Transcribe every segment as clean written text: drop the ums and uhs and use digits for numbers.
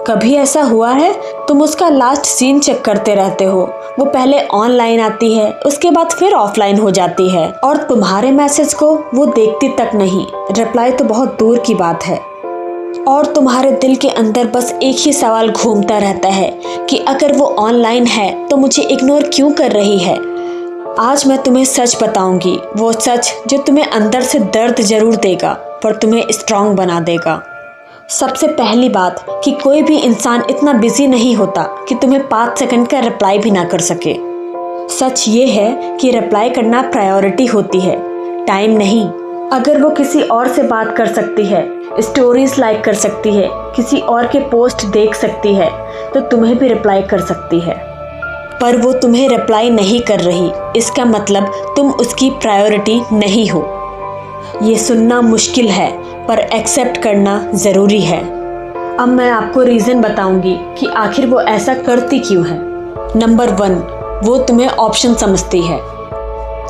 कभी ऐसा हुआ है तुम उसका लास्ट सीन चेक करते रहते हो, वो पहले ऑनलाइन आती है उसके बाद फिर ऑफलाइन हो जाती है और तुम्हारे मैसेज को वो देखती तक नहीं, रिप्लाई तो बहुत दूर की बात है। और तुम्हारे दिल के अंदर बस एक ही सवाल घूमता रहता है कि अगर वो ऑनलाइन है तो मुझे इग्नोर क्यों कर रही है। आज मैं तुम्हें सच बताऊंगी, वो सच जो तुम्हें अंदर से दर्द जरूर देगा पर तुम्हें स्ट्रांग बना देगा। सबसे पहली बात कि कोई भी इंसान इतना बिजी नहीं होता कि तुम्हें 5 सेकंड का रिप्लाई भी ना कर सके। सच ये है कि रिप्लाई करना प्रायोरिटी होती है, टाइम नहीं। अगर वो किसी और से बात कर सकती है, स्टोरीज लाइक कर सकती है, किसी और के पोस्ट देख सकती है, तो तुम्हें भी रिप्लाई कर सकती है। पर वो तुम्हें रिप्लाई नहीं कर रही, इसका मतलब तुम उसकी प्रायोरिटी नहीं हो। ये सुनना मुश्किल है पर एक्सेप्ट करना ज़रूरी है। अब मैं आपको रीज़न बताऊंगी कि आखिर वो ऐसा करती क्यों है। नंबर 1, वो तुम्हें ऑप्शन समझती है।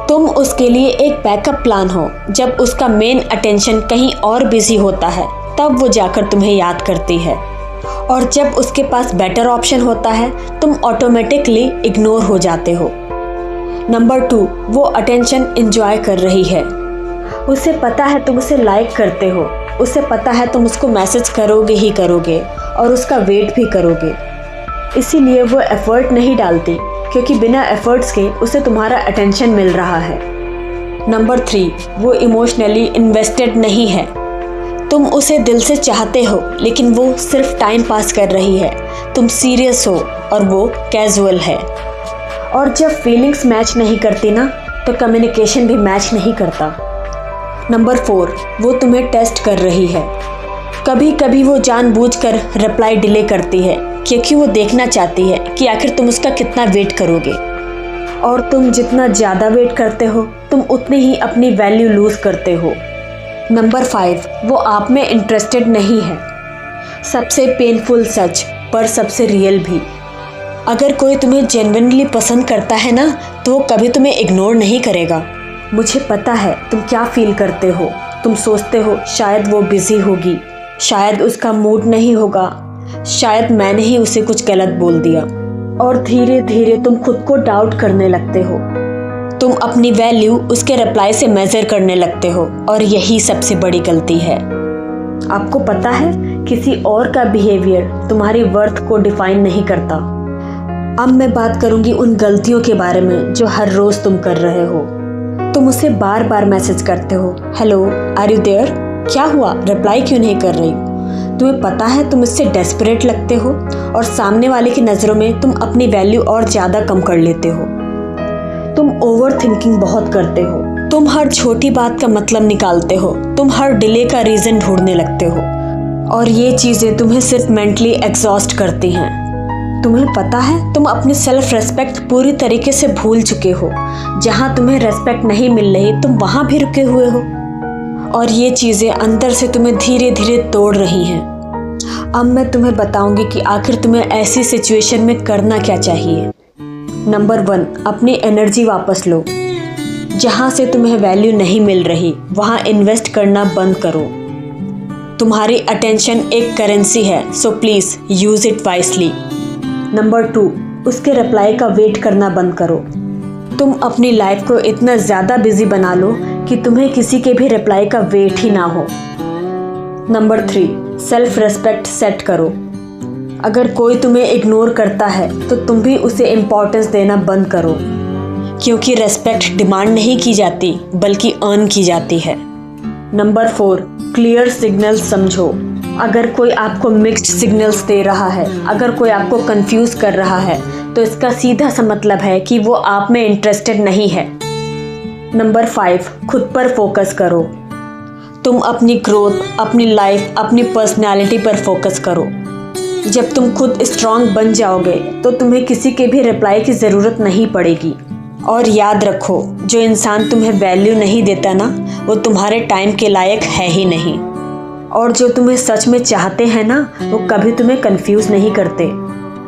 तुम उसके लिए एक बैकअप प्लान हो। जब उसका मेन अटेंशन कहीं और बिजी होता है तब वो जाकर तुम्हें याद करती है, और जब उसके पास बेटर ऑप्शन होता है तुम ऑटोमेटिकली इग्नोर हो जाते हो। नंबर 2, वो अटेंशन एंजॉय कर रही है। उसे पता है तुम उसे लाइक करते हो, उसे पता है तुम उसको मैसेज करोगे ही करोगे और उसका वेट भी करोगे। इसीलिए वो एफर्ट नहीं डालती क्योंकि बिना एफर्ट्स के उसे तुम्हारा अटेंशन मिल रहा है। नंबर 3, वो इमोशनली इन्वेस्टेड नहीं है। तुम उसे दिल से चाहते हो लेकिन वो सिर्फ टाइम पास कर रही है। तुम सीरियस हो और वो कैजुअल है। और जब फीलिंग्स मैच नहीं करती ना तो कम्युनिकेशन भी मैच नहीं करता। नंबर 4, वो तुम्हें टेस्ट कर रही है। कभी कभी वो जानबूझकर रिप्लाई डिले करती है क्योंकि वो देखना चाहती है कि आखिर तुम उसका कितना वेट करोगे, और तुम जितना ज़्यादा वेट करते हो तुम उतनी ही अपनी वैल्यू लूज़ करते हो। नंबर 5, वो आप में इंटरेस्टेड नहीं है। सबसे पेनफुल सच पर सबसे रियल भी। अगर कोई तुम्हें जेन्युइनली पसंद करता है ना तो वो कभी तुम्हें इग्नोर नहीं करेगा। मुझे पता है तुम क्या फील करते हो। तुम सोचते हो शायद वो बिजी होगी, शायद उसका मूड नहीं होगा, शायद मैंने ही उसे कुछ गलत बोल दिया, और धीरे धीरे तुम खुद को डाउट करने लगते हो। तुम अपनी वैल्यू उसके रिप्लाई से मेजर करने लगते हो और यही सबसे बड़ी गलती है। आपको पता है किसी और का बिहेवियर तुम्हारी वर्थ को डिफाइन नहीं करता। अब मैं बात करूंगी उन गलतियों के बारे में जो हर रोज तुम कर रहे हो। तुम उसे बार बार मैसेज करते हो, हेलो आर यू देयर, क्या हुआ, रिप्लाई क्यों नहीं कर रही। तुम्हें पता है तुम इससे डेस्परेट लगते हो और सामने वाले की नज़रों में तुम अपनी वैल्यू और ज़्यादा कम कर लेते हो। तुम ओवर थिंकिंग बहुत करते हो। तुम हर छोटी बात का मतलब निकालते हो। तुम हर डिले का रीज़न ढूंढने लगते हो, और ये चीज़ें तुम्हें सिर्फ मेंटली एग्जॉस्ट करती हैं। तुम्हें पता है तुम अपनी सेल्फ रेस्पेक्ट पूरी तरीके से भूल चुके हो। जहाँ तुम्हें रेस्पेक्ट नहीं मिल रही तुम वहाँ भी रुके हुए हो, और ये चीज़ें अंदर से तुम्हें धीरे धीरे तोड़ रही हैं। अब मैं तुम्हें बताऊंगी कि आखिर तुम्हें ऐसी सिचुएशन में करना क्या चाहिए। नंबर 1, अपनी एनर्जी वापस लो। जहाँ से तुम्हें वैल्यू नहीं मिल रही वहाँ इन्वेस्ट करना बंद करो। तुम्हारी अटेंशन एक करेंसी है, so please use it wisely. Number 2, उसके रिप्लाई का वेट करना बंद करो। तुम अपनी लाइफ को इतना ज़्यादा बिजी बना लो कि तुम्हें किसी के भी रिप्लाई का वेट ही ना हो। नंबर 3, सेल्फ रेस्पेक्ट सेट करो। अगर कोई तुम्हें इग्नोर करता है तो तुम भी उसे इम्पोर्टेंस देना बंद करो, क्योंकि रेस्पेक्ट डिमांड नहीं की जाती बल्कि अर्न की जाती है। नंबर 4, क्लियर सिग्नल समझो। अगर कोई आपको मिक्स्ड सिग्नल्स दे रहा है, अगर कोई आपको कंफ्यूज कर रहा है तो इसका सीधा सा मतलब है कि वो आप में इंटरेस्टेड नहीं है। नंबर 5, खुद पर फोकस करो। तुम अपनी ग्रोथ, अपनी लाइफ, अपनी पर्सनैलिटी पर फोकस करो। जब तुम खुद स्ट्रांग बन जाओगे तो तुम्हें किसी के भी रिप्लाई की ज़रूरत नहीं पड़ेगी। और याद रखो, जो इंसान तुम्हें वैल्यू नहीं देता ना वो तुम्हारे टाइम के लायक है ही नहीं, और जो तुम्हें सच में चाहते हैं ना वो कभी तुम्हें कंफ्यूज नहीं करते।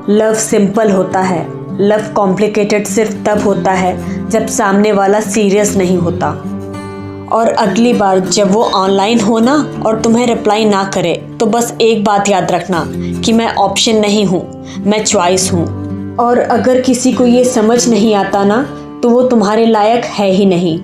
लव सिंपल होता है, लव कॉम्प्लिकेटेड सिर्फ तब होता है जब सामने वाला सीरियस नहीं होता। और अगली बार जब वो ऑनलाइन हो ना और तुम्हें रिप्लाई ना करे तो बस एक बात याद रखना कि मैं ऑप्शन नहीं हूँ, मैं चॉइस हूँ। और अगर किसी को ये समझ नहीं आता ना तो वो तुम्हारे लायक है ही नहीं।